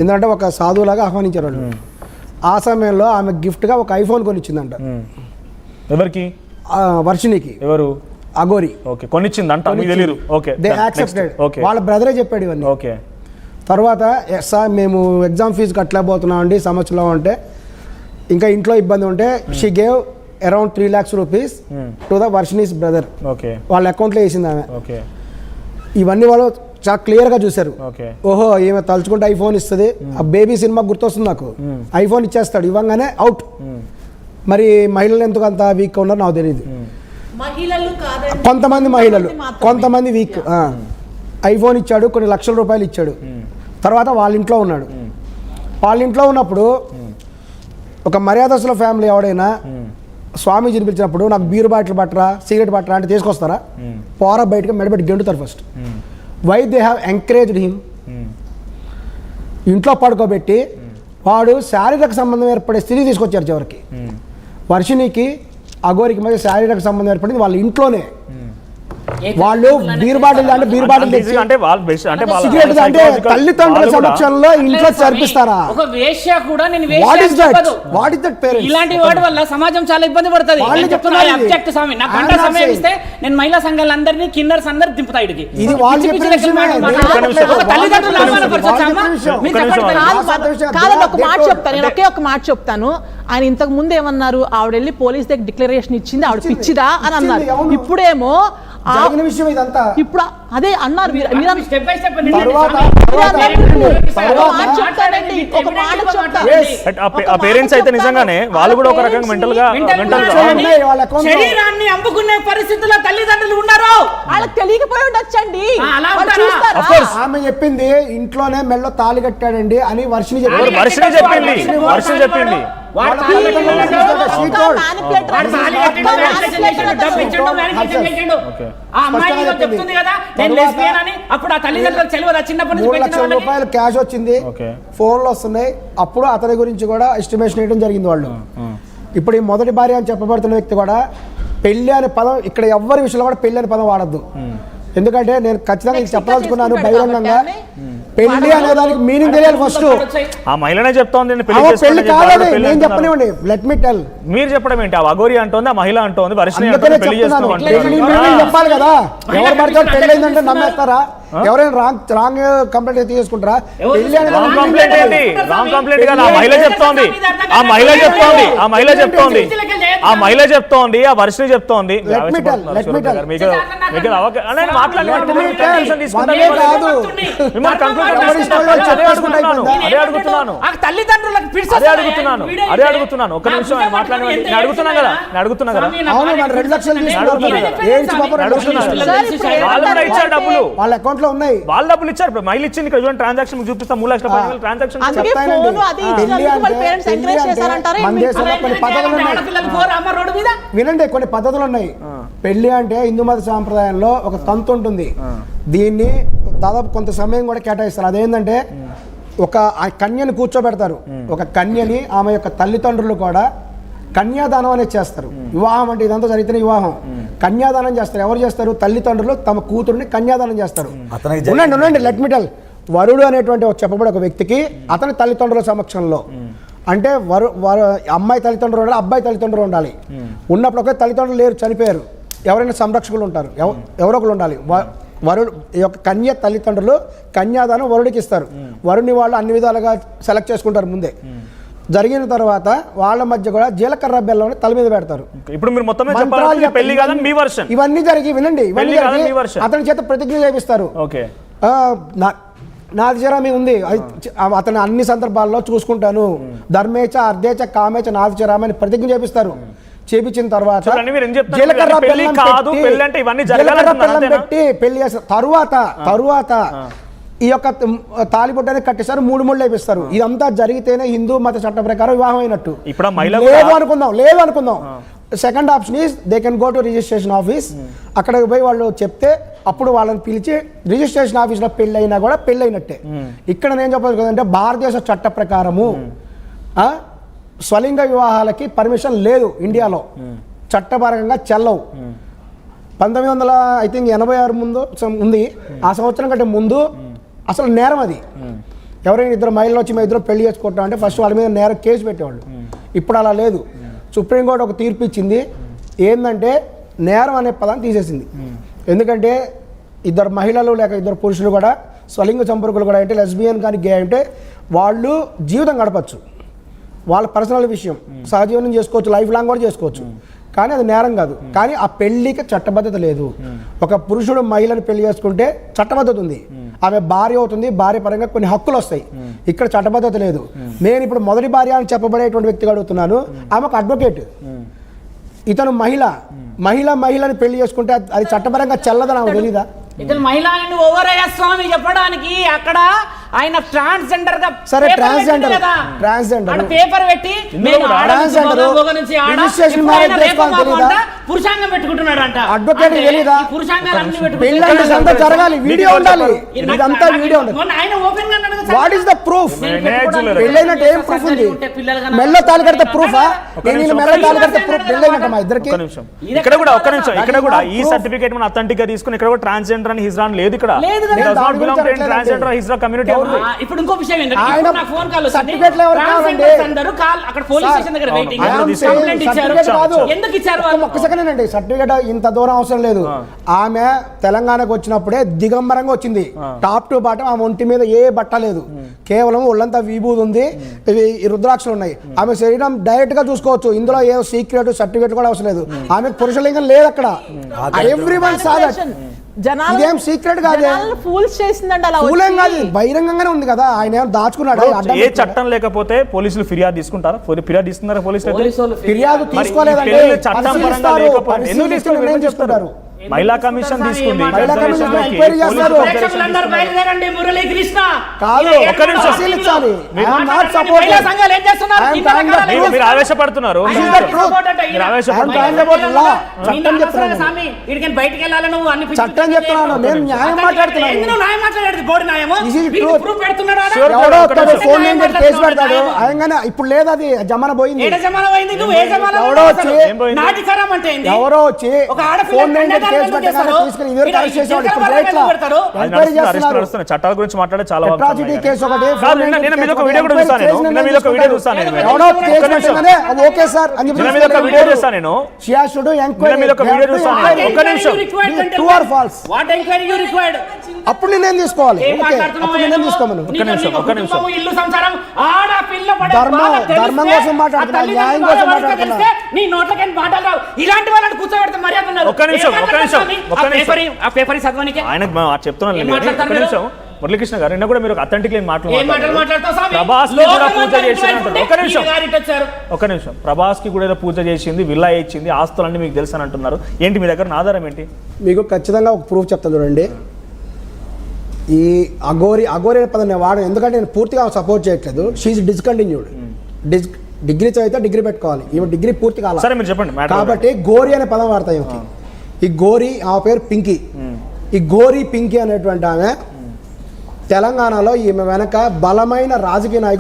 ఎందుకంటే ఒక సాధువులాగా ఆహ్వానించారు వాళ్ళు. ఆ సమయంలో ఆమె గిఫ్ట్గా ఒక ఐఫోన్ కొనిచ్చిందంట. ఎవరికి? వర్షినికి. ఎవరు? అఘోరి. ఓకే, కొనిచ్చిందంట, మీకు తెలియదు. Okay, they accepted. వాళ్ళ బ్రదరే చెప్పాడు ఇవన్నీ. ఓకే. తర్వాత సార్ మేము ఎగ్జామ్ ఫీజు కట్టలేకపోతున్నాం అండి సంవత్సరంలో అంటే, ఇంకా ఇంట్లో ఇబ్బంది ఉంటే she gave around 3 lakhs rupees to the Varshini's brother. Okay, వాళ్ళ అకౌంట్లో వేసింది ఆమె. ఓకే. ఇవన్నీ వాళ్ళు చాలా క్లియర్గా చూశారు. ఓకే, ఓహో ఈమె తలుచుకుంటే ఐఫోన్ ఇస్తుంది, ఆ బేబీ సినిమా గుర్తొస్తుంది నాకు, ఐఫోన్ ఇచ్చేస్తాడు, ఇవ్వగానే అవుట్. మరి మహిళలు ఎందుకు అంత వీక్ ఉన్నారో నాకు తెలియదు. కొంతమంది వీక్. ఐఫోన్ ఇచ్చాడు, కొన్ని లక్షల రూపాయలు ఇచ్చాడు, తర్వాత వాళ్ళ ఇంట్లో ఉన్నాడు. వాళ్ళ ఇంట్లో ఉన్నప్పుడు ఒక మర్యాదస్తుల ఫ్యామిలీ ఎవడైనా స్వామీజీని పిలిచినప్పుడు నాకు బీరు బాటిల్ పట్టరా, సిగరెట్ పట్టరా అంటే తీసుకొస్తారా? పోరా బయటకు మెడబెట్టి గెంటుతారు first. Why they have encouraged him? ఇంట్లో పడుకోబెట్టి వాడు శారీరక సంబంధం ఏర్పడే స్థితి తీసుకొచ్చారు చివరికి. వర్షినికి అఘోరికి మధ్య శారీరక సంబంధం ఏర్పడింది వాళ్ళ ఇంట్లోనే. వాళ్ళు బీర్ బాటిల్ అంటే బీర్ బాటిల్ తెచ్చి సిగరెట్ అంటే తల్లిదండ్రుల సమక్షంలో ఇంట్లో చర్పిస్తారా? ఒక వేశ్య కూడా నేను వాట్ ఇస్ దట్ పేరెంట్స్? ఇలాంటి వాటి వల్ల సమాజం చాలా ఇబ్బంది పడుతుంది. అబ్జెక్ట్ స్వామి, నాకు గంట సమయం ఇస్తే నేను మహిళా సంఘాలందరినీ కిన్నర్స్ అందరు దింపుతా ఇడికి. ఇది వాళ్ళు చెప్పిన విషయమే. ఒక మాట చెప్తాను. ఆయన ఇంతకు ముందు ఏమన్నారు, ఆవిడ వెళ్ళి పోలీస్ దగ్గర డిక్లరేషన్ ఇచ్చింది, ఆవిడ పిచ్చిదా అని అన్నారు. ఇప్పుడేమో ఇప్పుడు అదే అన్నారు. పేరెంట్స్ అయితే నిజంగానే వాళ్ళు కూడా ఒక రకంగా మెంటల్ గా శరీరాన్ని అమ్ముకునే పరిస్థితుల్లో తల్లిదండ్రులు ఉన్నారు. వాళ్ళకి తెలియకపోయి ఉండొచ్చండి. ఆమె చెప్పింది ఇంట్లోనే మెల్లో తాళి కట్టాడండి అని వర్షిని చెప్పింది. రూపాయలు క్యాష్ వచ్చింది, ఫోన్లు వస్తున్నాయి. అప్పుడు అతని గురించి కూడా ఎస్టిమేషన్ వేయడం జరిగింది వాళ్ళు. ఇప్పుడు ఈ మొదటి భార్య అని చెప్పబడుతున్న వ్యక్తి కూడా పెళ్లి అనే పదం ఇక్కడ ఎవరి విషయంలో కూడా పెళ్లి అనే పదం వాడద్దు. ఎందుకంటే నేను ఖచ్చితంగా చెప్పదలుచుకున్నాను బహిరంగంగా, పెళ్లి అనే దానికి మీనింగ్ తెలియాలి ఫస్ట్. ఆ మహిళనే చెప్తోంది పెళ్లి కావాలి, నేను చెప్పనివ్వండి. Let me tell. మీరు చెప్పడం ఏంటి? ఆ అఘోరి అంటోంది, ఆ మహిళ అంటోంది, చెప్పాలి కదా. ఎవరు పడితే పెళ్లి అయిందంటే నమ్మేస్తారా? ఎవరైనా రాంగ్ కంప్లైంట్ తీసుకుంటారా? పెళ్లి అనేది రాంగ్ కంప్లైంట్ ఏంటి? రాంగ్ కంప్లైంట్ కాదు, ఆ మహిళ చెప్తోంది, ఆ మహిళ చెప్తోంది, ఆ మహిళ చెప్తోంది, ఆ మహిళ చెప్తోంది, ఆ వర్షిని చెప్తోంది. అదే అడుగుతున్నాను. ఒక్క నిమిషం మాట్లాడి అడుగుతున్నా కదా, అడుగుతున్నా కదా. 2 లక్షలు డబ్బులు వాళ్ళ అకౌంట్ లో ఉన్నాయి, వాళ్ళ డబ్బులు ఇచ్చారు. ఇప్పుడు మహిళ ఇచ్చింది ఇక్కడ చూడండి, ట్రాన్సాక్షన్ చూపిస్తా 3 లక్షల ట్రాన్సాక్షన్. వినండి, కొన్ని పద్ధతులు ఉన్నాయి. పెళ్లి అంటే హిందూ మత సాంప్రదాయంలో ఒక తంతు ఉంటుంది, దీన్ని దాదాపు కొంత సమయం కూడా కేటాయిస్తారు. అదేంటంటే ఒక కన్యని కూర్చోబెడతారు, ఒక కన్యని ఆమె యొక్క తల్లిదండ్రులు కూడా కన్యాదానం అనేది చేస్తారు. వివాహం అంటే ఇదంతా జరిగితే వివాహం, కన్యాదానం చేస్తారు. ఎవరు చేస్తారు? తల్లిదండ్రులు తమ కూతురుని కన్యాదానం చేస్తారు. ఉండండి, లెట్ మీ టెల్. వరుడు అనేటువంటి చెప్పబడే ఒక వ్యక్తికి అతని తల్లిదండ్రుల సమక్షంలో, అంటే అమ్మాయి తల్లిదండ్రులు ఉండాలి, అబ్బాయి తల్లిదండ్రులు ఉండాలి. ఉన్నప్పుడు ఒక తల్లిదండ్రులు లేరు, చనిపోయారు, ఎవరైనా సంరక్షకులు ఉంటారు, ఎవరో ఒకరు ఉండాలి. వరుడు యొక్క కన్య తల్లిదండ్రులు కన్యాదానం వరుడికి ఇస్తారు. వరుడిని వాళ్ళు అన్ని విధాలుగా సెలెక్ట్ చేసుకుంటారు ముందే. జరిగిన తర్వాత వాళ్ళ మధ్య కూడా జీలకర్ర బెల్లం తల మీద పెడతారు. ఇప్పుడు మీరు మొత్తం ఇవన్నీ జరిగి వినండి, ఇవన్నీ అతని చేత ప్రతిజ్ఞ చేపిస్తారు. నాది చరామి ఉంది, అతను అన్ని సందర్భాల్లో చూసుకుంటాను, ధర్మేచ అర్ధేచ కామేచ నాది చరామి అని ప్రతిజ్ఞ చేపిస్తారు. చేపించిన తర్వాత జీలకర్ర బెల్లం పెట్టి పెళ్లి చేస్తారు. తరువాత ఈ యొక్క తాలిబొట్టు అనేది కట్టేస్తారు, 3 ముళ్ళు వేపిస్తారు. ఇదంతా జరిగితేనే హిందూ మత చట్ట ప్రకారం వివాహం అయినట్టు. లేదు అనుకుందాం. Second option is they can go to registration office. అక్కడికి పోయి వాళ్ళు చెప్తే అప్పుడు వాళ్ళని పిలిచి రిజిస్ట్రేషన్ ఆఫీస్లో పెళ్ళి అయినా కూడా పెళ్ళి అయినట్టే. ఇక్కడ నేను చెప్పాలి కదంటే భారతదేశ చట్ట ప్రకారము స్వలింగ వివాహాలకి పర్మిషన్ లేదు ఇండియాలో, చట్టపరంగా చెల్లవు. 1986 ముందు ఉంది, ఆ సంవత్సరం కంటే ముందు అసలు నేరం అది. ఎవరైనా ఇద్దరు మహిళలు వచ్చి మేము ఇద్దరు పెళ్లి చేసుకుంటాం అంటే ఫస్ట్ వాళ్ళ మీద నేర కేసు పెట్టేవాళ్ళు. ఇప్పుడు అలా లేదు. సుప్రీంకోర్టు ఒక తీర్పు ఇచ్చింది, ఏంటంటే నేరం అనే పదాన్ని తీసేసింది. ఎందుకంటే ఇద్దరు మహిళలు లేక ఇద్దరు పురుషులు కూడా స్వలింగ సంపర్కులు కూడా అంటే లెస్బియన్ కానీ గే అంటే వాళ్ళు జీవితం గడపచ్చు, వాళ్ళ పర్సనల్ విషయం, సహజీవనం చేసుకోవచ్చు, లైఫ్ లాంగ్ కూడా చేసుకోవచ్చు, కానీ అది నేరం కాదు. కానీ ఆ పెళ్లికి చట్టబద్ధత లేదు. ఒక పురుషుడు మహిళను పెళ్లి చేసుకుంటే చట్టబద్ధత ఉంది, ఆమె భార్య అవుతుంది, భార్య పరంగా కొన్ని హక్కులు వస్తాయి. ఇక్కడ చట్టబద్ధత లేదు. నేను ఇప్పుడు మొదటి భార్య అని చెప్పబడేటువంటి వ్యక్తిగా అడుగుతున్నాను, ఆమె ఒక అడ్వకేట్, ఇతను మహిళని పెళ్లి చేసుకుంటే అది చట్టపరంగా చెల్లదని ఆమె తెలీదా? ఇతను మహిళని ఓవరయ్య స్వామి చెప్పడానికి అక్కడ ఆయన ట్రాన్స్జెండర్ గా సరే ట్రాన్స్జెండర్ పేపర్ పెట్టి పురుషాంగం పెట్టుకుంటున్నాడు అంట. అడ్వకేట్ తెలీదా? పురుషాంగాలు జరగాలి, వీడియో ఉండాలి, ఇదంతా వీడియో ఉండాలి. ఆయన ఓపెన్ గా వాట్ ఇస్ ద ప్రూఫ్? పెళ్ళైనట్టు ఏం ప్రూఫ్ ఉంది? మెల్ల తాళి కడితే ప్రూఫా? నేను మెల్ల తాళి కడితే ప్రూఫ్ పెళ్ళైనట్ట మా ఇద్దరికి? ఇక్కడ కూడా ఒక్క నిమిషం, ఇక్కడ కూడా ఈ సర్టిఫికేట్ మనం అథెంటిక్ గా తీసుకుని ఇక్కడ కూడా ట్రాన్స్జెండర్ అని హిజ్రా లేదు. ఇక్కడ ట్రాన్స్జెండర్ హిజ్రా కమ్యూనిటీ. ఇప్పుడు ఇంకో విషయం ఏంటంటే నాకు ఫోన్ కాల్ వస్తుంది, అందరూ కాల్ అక్కడ పోలీస్ స్టేషన్ దగ్గర వెయిటింగ్, కంప్లైంట్ ఇచ్చారు. ఎందుకు ఇచ్చారు? ఒక్క సెకండ్ అండి, సర్టిఫికేట్ ఇంత దూరం అవసరం లేదు. ఆమె తెలంగాణకు వచ్చినప్పుడే దిగంబరంగా వచ్చింది, టాప్ టు బాటం. ఆమె ఒంటి మీద ఏ బట్ట లేదు, కేవలం ఒళ్ళంతా విభూది ఉంది, ఇవి రుద్రాక్షలు ఉన్నాయి. ఆమె శరీరం డైరెక్ట్ గా చూసుకోవచ్చు, ఇందులో ఏ సీక్రెట్ సర్టిఫికేట్ కూడా అవసరం లేదు. ఆమె పురుషలింగం లేదు అక్కడ. Everyone saw that. ఇదేం సీక్రెట్ కాదు, బహిరంగంగానే ఉంది కదా. ఆయన దాచుకున్నాడు. ఏ చట్టం లేకపోతే పోలీసులు ఫిర్యాదు తీసుకుంటారా? ఫిర్యాదు తీసుకున్నారా? పోలీసులు ఫిర్యాదు తీసుకోలేదంటే చట్టం పరంగా లేకపోతే ఎందుకు తీసుకుంటారు? మహిళా కమిషన్ తీసుకుంది. మీరు ఆవేశపడుతున్నారు. చట్టం చెప్తున్నాను, నేను న్యాయం మాట్లాడుతున్నాను. కేసు పెడతాడు ఆయన. ఇప్పుడు లేదు, అది జమానా పోయింది. ఎవరో వచ్చి ఫోన్ చట్టాల గురించి మాట్లాడే చాలా అప్పుడు నేనేం తీసుకోవాలి? ధర్మం కోసం మాట్లాడుతున్నా, న్యాయం కోసం మాట్లాడుతున్నా. ఇలాంటి వాళ్ళని కూర్చోబెడితే మర్యాద. ఒక్క నిమిషం మురళీకృష్ణ గారు, నిన్న కూడా మీరు అథెంటిక్ ప్రభాస్ కి కూడా పూజ చేసింది, విల్లా ఇచ్చింది, ఆస్తులన్నీ మీకు తెలుసు అని అంటున్నారు. ఏంటి మీ దగ్గర ఆధారం ఏంటి? మీకు ఖచ్చితంగా ఒక ప్రూఫ్ చెప్తాను చూడండి. ఈ అఘోరి అనే పదం నేను వాడను, ఎందుకంటే నేను పూర్తిగా సపోర్ట్ చేయట్లేదు. She discontinued. డిగ్రీ చదివితే డిగ్రీ పెట్టుకోవాలి, ఈమె డిగ్రీ పూర్తి కావాలి. సరే మీరు చెప్పండి. కాబట్టి గోరి అనే పదం వాడతాయి. ఈ గోరి, ఆమె పేరు పింకీ. ఈ గోరి పింకీ అనేటువంటి ఆమె తెలంగాణలో ఈమె వెనక బలమైన రాజకీయ నాయకులు